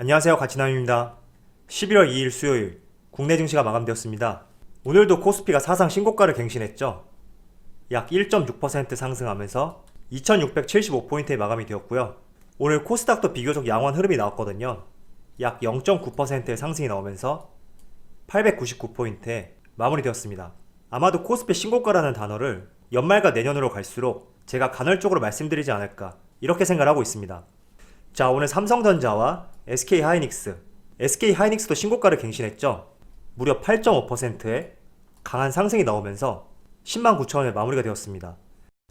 안녕하세요, 가치남입니다. 11월 2일 수요일 국내 증시가 마감되었습니다. 오늘도 코스피가 사상 신고가를 갱신했죠. 약 1.6% 상승하면서 2675포인트에 마감이 되었고요. 오늘 코스닥도 비교적 양호한 흐름이 나왔거든요. 약 0.9%의 상승이 나오면서 899포인트에 마무리되었습니다. 아마도 코스피 신고가라는 단어를 연말과 내년으로 갈수록 제가 간헐적으로 말씀드리지 않을까 이렇게 생각하고 있습니다. 자, 오늘 삼성전자와 SK하이닉스, SK하이닉스도 신고가를 갱신했죠. 무려 8.5%의 강한 상승이 나오면서 109,000원에 마무리가 되었습니다.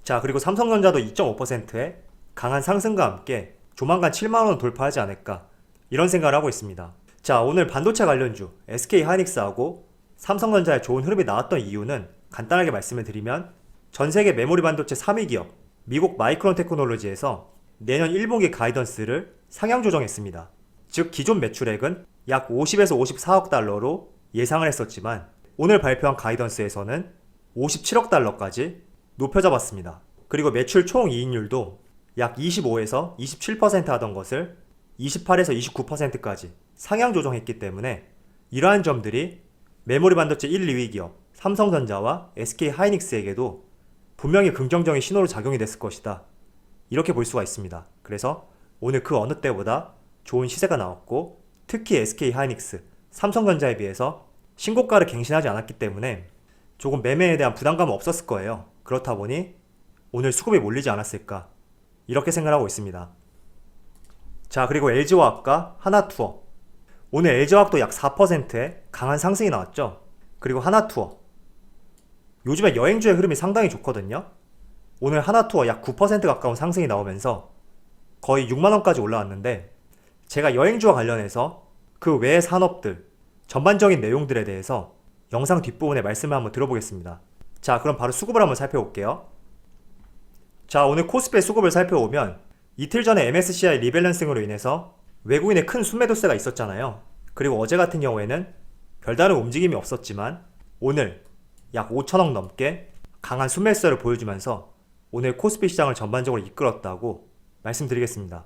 자, 그리고 삼성전자도 2.5%의 강한 상승과 함께 조만간 7만원 돌파하지 않을까 이런 생각을 하고 있습니다. 자, 오늘 반도체 관련주 SK하이닉스하고 삼성전자의 좋은 흐름이 나왔던 이유는 간단하게 말씀을 드리면 전세계 메모리 반도체 3위 기업 미국 마이크론 테크놀로지에서 내년 1분기 가이던스를 상향 조정했습니다. 즉 기존 매출액은 약 50에서 54억 달러로 예상을 했었지만 오늘 발표한 가이던스에서는 57억 달러까지 높여잡았습니다. 그리고 매출 총 이익률도 약 25에서 27% 하던 것을 28에서 29%까지 상향 조정했기 때문에 이러한 점들이 메모리 반도체 1, 2위 기업 삼성전자와 SK하이닉스에게도 분명히 긍정적인 신호로 작용이 됐을 것이다. 이렇게 볼 수가 있습니다. 그래서 오늘 그 어느 때보다 좋은 시세가 나왔고 특히 SK하이닉스, 삼성전자에 비해서 신고가를 갱신하지 않았기 때문에 조금 매매에 대한 부담감은 없었을 거예요. 그렇다 보니 오늘 수급이 몰리지 않았을까 이렇게 생각하고 있습니다. 자, 그리고 LG화학과 하나투어, 오늘 LG화학도 약 4%의 강한 상승이 나왔죠. 그리고 하나투어, 요즘에 여행주의 흐름이 상당히 좋거든요. 오늘 하나투어 약 9% 가까운 상승이 나오면서 거의 6만원까지 올라왔는데 제가 여행주와 관련해서 그 외의 산업들 전반적인 내용들에 대해서 영상 뒷부분에 말씀을 한번 들어보겠습니다. 자, 그럼 바로 수급을 한번 살펴볼게요. 자, 오늘 코스피의 수급을 살펴보면 이틀 전에 MSCI 리밸런싱으로 인해서 외국인의 큰 순매도세가 있었잖아요. 그리고 어제 같은 경우에는 별다른 움직임이 없었지만 오늘 약 5천억 넘게 강한 순매수세를 보여주면서 오늘 코스피 시장을 전반적으로 이끌었다고 말씀드리겠습니다.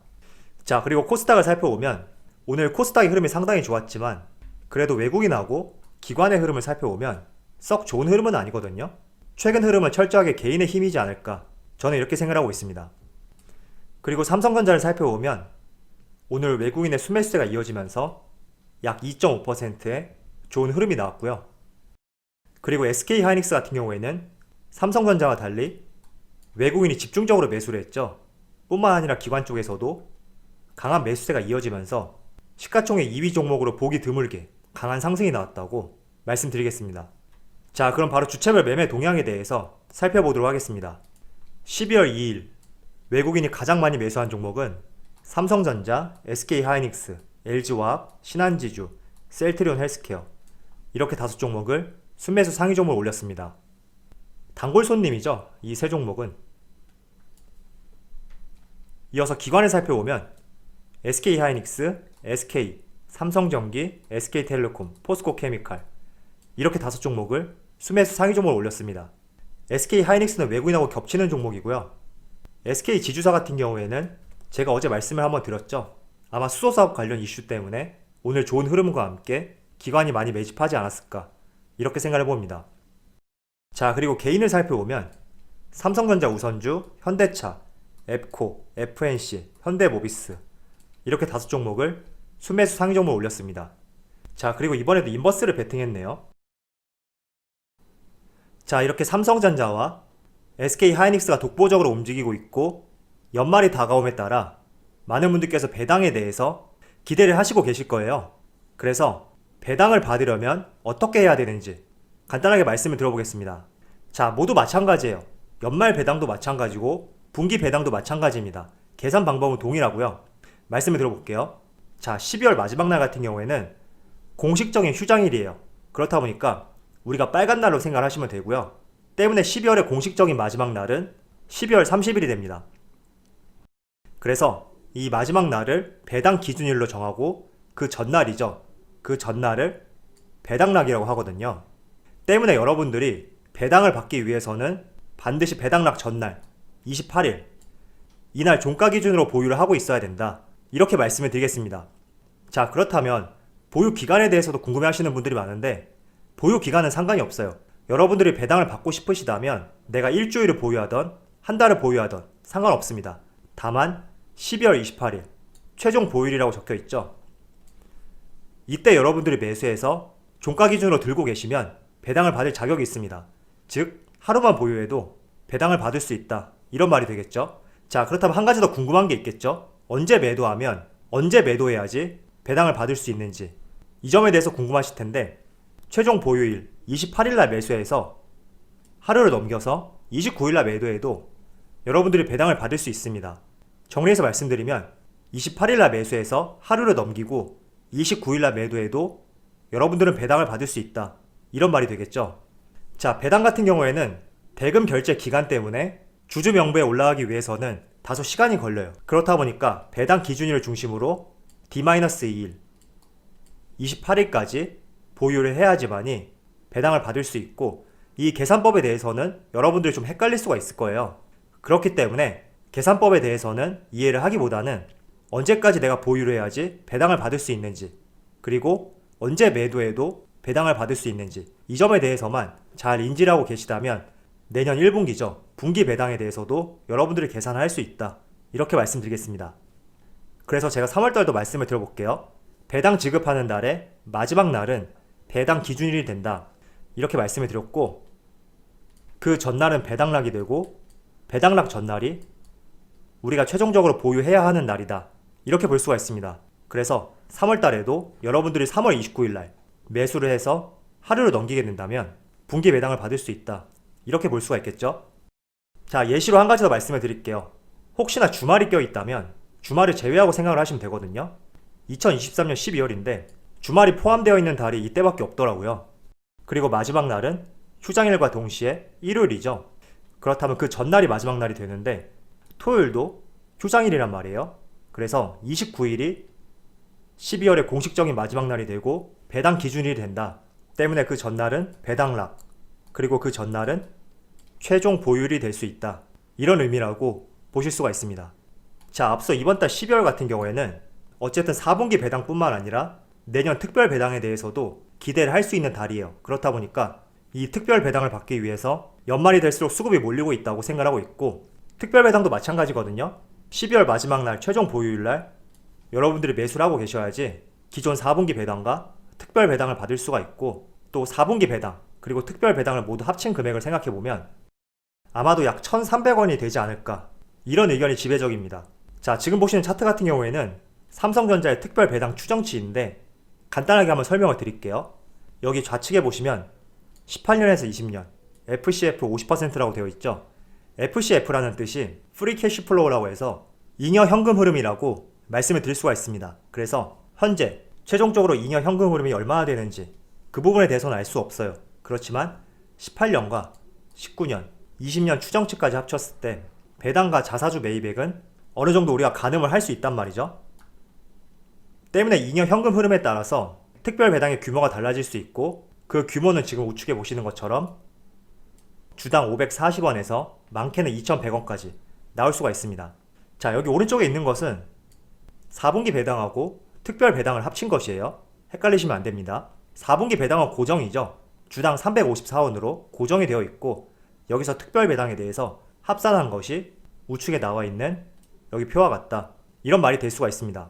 자, 그리고 코스닥을 살펴보면 오늘 코스닥의 흐름이 상당히 좋았지만 그래도 외국인하고 기관의 흐름을 살펴보면 썩 좋은 흐름은 아니거든요. 최근 흐름은 철저하게 개인의 힘이지 않을까 저는 이렇게 생각하고 있습니다. 그리고 삼성전자를 살펴보면 오늘 외국인의 순매수세가 이어지면서 약 2.5%의 좋은 흐름이 나왔고요. 그리고 SK하이닉스 같은 경우에는 삼성전자와 달리 외국인이 집중적으로 매수를 했죠. 뿐만 아니라 기관 쪽에서도 강한 매수세가 이어지면서 시가총액 2위 종목으로 보기 드물게 강한 상승이 나왔다고 말씀드리겠습니다. 자, 그럼 바로 주체별 매매 동향에 대해서 살펴보도록 하겠습니다. 12월 2일 외국인이 가장 많이 매수한 종목은 삼성전자, SK하이닉스, LG화학, 신한지주, 셀트리온 헬스케어 이렇게 5종목을 순매수 상위 종목을 올렸습니다. 단골 손님이죠. 이 세 종목은. 이어서 기관을 살펴보면 SK하이닉스, SK, 삼성전기, SK텔레콤, 포스코케미칼 이렇게 5종목을 순매수 상위 종목을 올렸습니다. SK하이닉스는 외국인하고 겹치는 종목이고요. SK지주사 같은 경우에는 제가 어제 말씀을 한번 드렸죠. 아마 수소사업 관련 이슈 때문에 오늘 좋은 흐름과 함께 기관이 많이 매집하지 않았을까 이렇게 생각을 해봅니다. 자, 그리고 개인을 살펴보면 삼성전자 우선주, 현대차, 앱코, FNC, 현대모비스 이렇게 5종목을 순매수 상위 종목을 올렸습니다. 자, 그리고 이번에도 인버스를 베팅했네요. 자, 이렇게 삼성전자와 SK하이닉스가 독보적으로 움직이고 있고 연말이 다가옴에 따라 많은 분들께서 배당에 대해서 기대를 하시고 계실 거예요. 그래서 배당을 받으려면 어떻게 해야 되는지 간단하게 말씀을 들어보겠습니다. 자, 모두 마찬가지예요. 연말 배당도 마찬가지고 분기 배당도 마찬가지입니다. 계산 방법은 동일하고요. 말씀을 들어볼게요. 자, 12월 마지막 날 같은 경우에는 공식적인 휴장일이에요. 그렇다 보니까 우리가 빨간 날로 생각하시면 되고요. 때문에 12월의 공식적인 마지막 날은 12월 30일이 됩니다. 그래서 이 마지막 날을 배당 기준일로 정하고 그 전날이죠. 그 전날을 배당락이라고 하거든요. 때문에 여러분들이 배당을 받기 위해서는 반드시 배당락 전날 28일 이날 종가 기준으로 보유를 하고 있어야 된다. 이렇게 말씀을 드리겠습니다. 자, 그렇다면 보유 기간에 대해서도 궁금해 하시는 분들이 많은데 보유 기간은 상관이 없어요. 여러분들이 배당을 받고 싶으시다면 내가 일주일을 보유하던 한 달을 보유하던 상관없습니다. 다만 12월 28일 최종 보유일이라고 적혀 있죠. 이때 여러분들이 매수해서 종가 기준으로 들고 계시면 배당을 받을 자격이 있습니다. 즉 하루만 보유해도 배당을 받을 수 있다, 이런 말이 되겠죠. 자, 그렇다면 한 가지 더 궁금한 게 있겠죠. 언제 매도하면 언제 매도해야지 배당을 받을 수 있는지, 이 점에 대해서 궁금하실 텐데 최종 보유일 28일날 매수해서 하루를 넘겨서 29일날 매도해도 여러분들이 배당을 받을 수 있습니다. 정리해서 말씀드리면 28일날 매수해서 하루를 넘기고 29일날 매도해도 여러분들은 배당을 받을 수 있다, 이런 말이 되겠죠. 자, 배당 같은 경우에는 대금 결제 기간 때문에 주주 명부에 올라가기 위해서는 다소 시간이 걸려요. 그렇다 보니까 배당 기준일을 중심으로 D-2일 28일까지 보유를 해야지만이 배당을 받을 수 있고, 이 계산법에 대해서는 여러분들이 좀 헷갈릴 수가 있을 거예요. 그렇기 때문에 계산법에 대해서는 이해를 하기보다는 언제까지 내가 보유를 해야지 배당을 받을 수 있는지, 그리고 언제 매도해도 배당을 받을 수 있는지, 이 점에 대해서만 잘 인지를 하고 계시다면 내년 1분기죠. 분기 배당에 대해서도 여러분들이 계산할 수 있다, 이렇게 말씀드리겠습니다. 그래서 제가 3월달도 말씀을 드려볼게요. 배당 지급하는 날의 마지막 날은 배당 기준일이 된다, 이렇게 말씀을 드렸고, 그 전날은 배당락이 되고 배당락 전날이 우리가 최종적으로 보유해야 하는 날이다, 이렇게 볼 수가 있습니다. 그래서 3월달에도 여러분들이 3월 29일날 매수를 해서 하루를 넘기게 된다면 분기 배당을 받을 수 있다, 이렇게 볼 수가 있겠죠. 자, 예시로 한 가지 더 말씀을 드릴게요. 혹시나 주말이 껴있다면 주말을 제외하고 생각을 하시면 되거든요. 2023년 12월인데 주말이 포함되어 있는 달이 이때밖에 없더라고요. 그리고 마지막 날은 휴장일과 동시에 일요일이죠. 그렇다면 그 전날이 마지막 날이 되는데 토요일도 휴장일이란 말이에요. 그래서 29일이 12월의 공식적인 마지막 날이 되고 배당 기준일이 된다. 때문에 그 전날은 배당락, 그리고 그 전날은 최종 보유일이 될 수 있다, 이런 의미라고 보실 수가 있습니다. 자, 앞서 이번 달 12월 같은 경우에는 어쨌든 4분기 배당뿐만 아니라 내년 특별 배당에 대해서도 기대를 할 수 있는 달이에요. 그렇다 보니까 이 특별 배당을 받기 위해서 연말이 될수록 수급이 몰리고 있다고 생각하고 있고, 특별 배당도 마찬가지거든요. 12월 마지막 날 최종 보유일 날 여러분들이 매수를 하고 계셔야지 기존 4분기 배당과 특별 배당을 받을 수가 있고, 또 4분기 배당 그리고 특별 배당을 모두 합친 금액을 생각해보면 아마도 약 1,300원이 되지 않을까, 이런 의견이 지배적입니다. 자, 지금 보시는 차트 같은 경우에는 삼성전자의 특별 배당 추정치인데 간단하게 한번 설명을 드릴게요. 여기 좌측에 보시면 18년에서 20년 FCF 50%라고 되어 있죠. FCF라는 뜻이 프리 캐시 플로우라고 해서 잉여 현금 흐름이라고 말씀을 드릴 수가 있습니다. 그래서 현재 최종적으로 잉여 현금 흐름이 얼마나 되는지 그 부분에 대해서는 알 수 없어요. 그렇지만 18년과 19년, 20년 추정치까지 합쳤을 때 배당과 자사주 매입액은 어느 정도 우리가 가늠을 할 수 있단 말이죠. 때문에 잉여 현금 흐름에 따라서 특별 배당의 규모가 달라질 수 있고, 그 규모는 지금 우측에 보시는 것처럼 주당 540원에서 많게는 2,100원까지 나올 수가 있습니다. 자, 여기 오른쪽에 있는 것은 4분기 배당하고 특별 배당을 합친 것이에요. 헷갈리시면 안 됩니다. 4분기 배당은 고정이죠. 주당 354원으로 고정이 되어 있고, 여기서 특별 배당에 대해서 합산한 것이 우측에 나와 있는 여기 표와 같다, 이런 말이 될 수가 있습니다.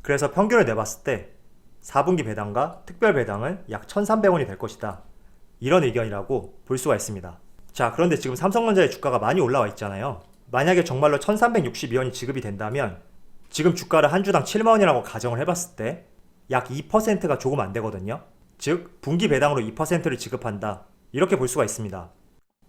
그래서 평균을 내봤을 때 4분기 배당과 특별 배당은 약 1,300원이 될 것이다, 이런 의견이라고 볼 수가 있습니다. 자, 그런데 지금 삼성전자의 주가가 많이 올라와 있잖아요. 만약에 정말로 1,362원이 지급이 된다면 지금 주가를 한 주당 7만원이라고 가정을 해봤을 때 약 2%가 조금 안 되거든요. 즉 분기 배당으로 2%를 지급한다, 이렇게 볼 수가 있습니다.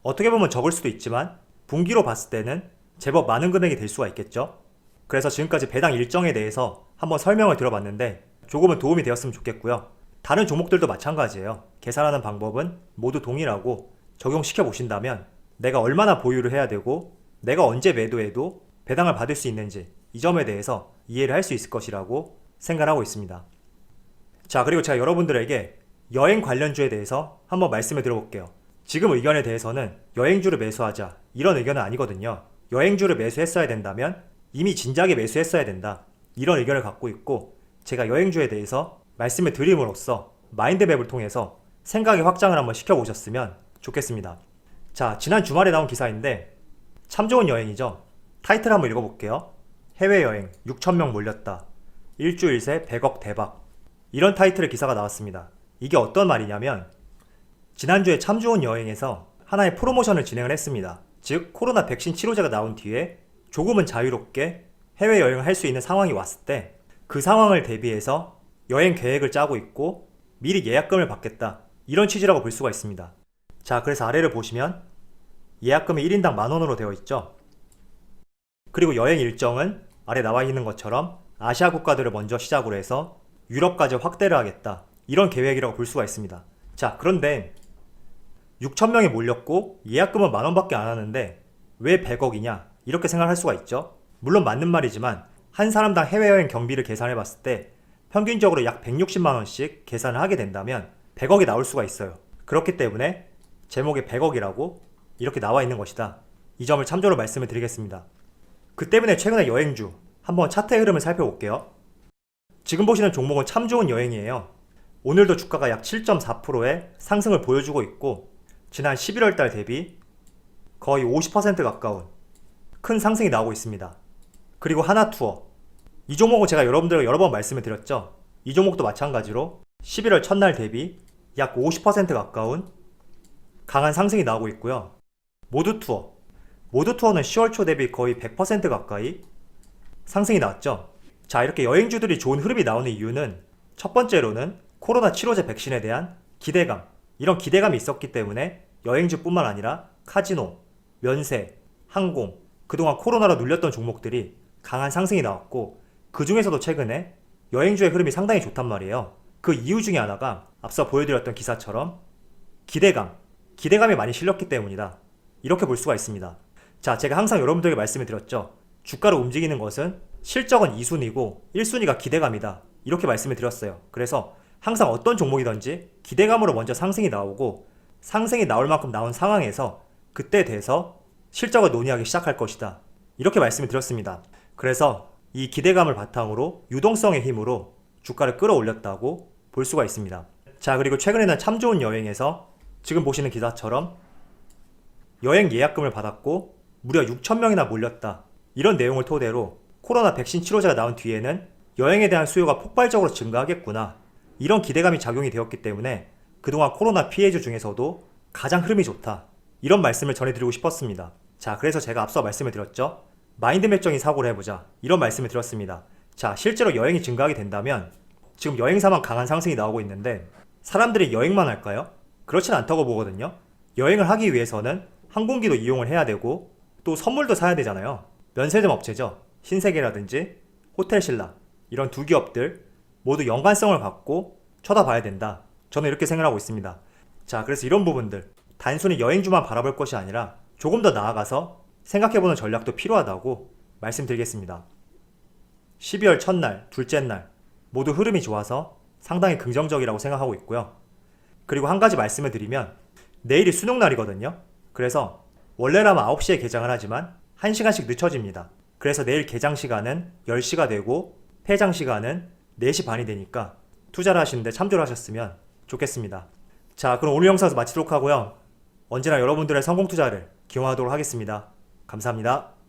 어떻게 보면 적을 수도 있지만 분기로 봤을 때는 제법 많은 금액이 될 수가 있겠죠. 그래서 지금까지 배당 일정에 대해서 한번 설명을 들어봤는데 조금은 도움이 되었으면 좋겠고요. 다른 종목들도 마찬가지예요. 계산하는 방법은 모두 동일하고 적용시켜 보신다면 내가 얼마나 보유를 해야 되고 내가 언제 매도해도 배당을 받을 수 있는지, 이 점에 대해서 이해를 할 수 있을 것이라고 생각하고 있습니다. 자, 그리고 제가 여러분들에게 여행 관련주에 대해서 한번 말씀을 드려볼게요. 지금 의견에 대해서는 여행주를 매수하자, 이런 의견은 아니거든요. 여행주를 매수했어야 된다면 이미 진작에 매수했어야 된다, 이런 의견을 갖고 있고, 제가 여행주에 대해서 말씀을 드림으로써 마인드맵을 통해서 생각의 확장을 한번 시켜보셨으면 좋겠습니다. 자, 지난 주말에 나온 기사인데 참 좋은 여행이죠. 타이틀 한번 읽어볼게요. 해외여행 6,000명 몰렸다. 일주일 새 100억 대박. 이런 타이틀의 기사가 나왔습니다. 이게 어떤 말이냐면 지난주에 참 좋은 여행에서 하나의 프로모션을 진행을 했습니다. 즉 코로나 백신 치료제가 나온 뒤에 조금은 자유롭게 해외여행을 할 수 있는 상황이 왔을 때 그 상황을 대비해서 여행 계획을 짜고 있고 미리 예약금을 받겠다. 이런 취지라고 볼 수가 있습니다. 자, 그래서 아래를 보시면 예약금이 1인당 10,000원으로 되어 있죠. 그리고 여행 일정은 아래 나와 있는 것처럼 아시아 국가들을 먼저 시작으로 해서 유럽까지 확대를 하겠다. 이런 계획이라고 볼 수가 있습니다. 자, 그런데 6,000명이 몰렸고 예약금은 10,000원밖에 안 하는데 왜 100억이냐? 이렇게 생각할 수가 있죠. 물론 맞는 말이지만 한 사람당 해외여행 경비를 계산해 봤을 때 평균적으로 약 160만원씩 계산을 하게 된다면 100억이 나올 수가 있어요. 그렇기 때문에 제목에 100억이라고 이렇게 나와 있는 것이다. 이 점을 참조로 말씀을 드리겠습니다. 그 때문에 최근에 여행주 한번 차트의 흐름을 살펴볼게요. 지금 보시는 종목은 참 좋은 여행이에요. 오늘도 주가가 약 7.4%의 상승을 보여주고 있고 지난 11월달 대비 거의 50% 가까운 큰 상승이 나오고 있습니다. 그리고 하나투어, 이 종목은 제가 여러분들과 여러 번 말씀을 드렸죠. 이 종목도 마찬가지로 11월 첫날 대비 약 50% 가까운 강한 상승이 나오고 있고요. 모두투어, 모두투어는 10월 초 대비 거의 100% 가까이 상승이 나왔죠. 자, 이렇게 여행주들이 좋은 흐름이 나오는 이유는 첫 번째로는 코로나 치료제 백신에 대한 기대감, 이런 기대감이 있었기 때문에 여행주뿐만 아니라 카지노, 면세, 항공, 그동안 코로나로 눌렸던 종목들이 강한 상승이 나왔고 그 중에서도 최근에 여행주의 흐름이 상당히 좋단 말이에요. 그 이유 중에 하나가 앞서 보여드렸던 기사처럼 기대감이 많이 실렸기 때문이다. 이렇게 볼 수가 있습니다. 자, 제가 항상 여러분들에게 말씀을 드렸죠. 주가를 움직이는 것은 실적은 2순위고 1순위가 기대감이다. 이렇게 말씀을 드렸어요. 그래서 항상 어떤 종목이든지 기대감으로 먼저 상승이 나오고 상승이 나올 만큼 나온 상황에서 그때 돼서 실적을 논의하기 시작할 것이다. 이렇게 말씀을 드렸습니다. 그래서 이 기대감을 바탕으로 유동성의 힘으로 주가를 끌어올렸다고 볼 수가 있습니다. 자, 그리고 최근에는 참 좋은 여행에서 지금 보시는 기사처럼 여행 예약금을 받았고 무려 6,000명이나 몰렸다. 이런 내용을 토대로 코로나 백신 치료제가 나온 뒤에는 여행에 대한 수요가 폭발적으로 증가하겠구나. 이런 기대감이 작용이 되었기 때문에 그동안 코로나 피해주 중에서도 가장 흐름이 좋다. 이런 말씀을 전해드리고 싶었습니다. 자, 그래서 제가 앞서 말씀을 드렸죠. 마인드맵적인 사고를 해보자. 이런 말씀을 드렸습니다. 자, 실제로 여행이 증가하게 된다면 지금 여행사만 강한 상승이 나오고 있는데 사람들이 여행만 할까요? 그렇진 않다고 보거든요. 여행을 하기 위해서는 항공기도 이용을 해야 되고 또 선물도 사야 되잖아요. 면세점 업체죠. 신세계라든지 호텔신라, 이런 두 기업들 모두 연관성을 갖고 쳐다봐야 된다. 저는 이렇게 생각하고 있습니다. 자, 그래서 이런 부분들 단순히 여행주만 바라볼 것이 아니라 조금 더 나아가서 생각해보는 전략도 필요하다고 말씀드리겠습니다. 12월 첫날, 둘째 날 모두 흐름이 좋아서 상당히 긍정적이라고 생각하고 있고요. 그리고 한 가지 말씀을 드리면 내일이 수능날이거든요. 그래서 원래라면 9시에 개장을 하지만 1시간씩 늦춰집니다. 그래서 내일 개장 시간은 10시가 되고 폐장 시간은 4시 반이 되니까 투자를 하시는데 참조를 하셨으면 좋겠습니다. 자, 그럼 오늘 영상에서 마치도록 하고요. 언제나 여러분들의 성공 투자를 기원하도록 하겠습니다. 감사합니다.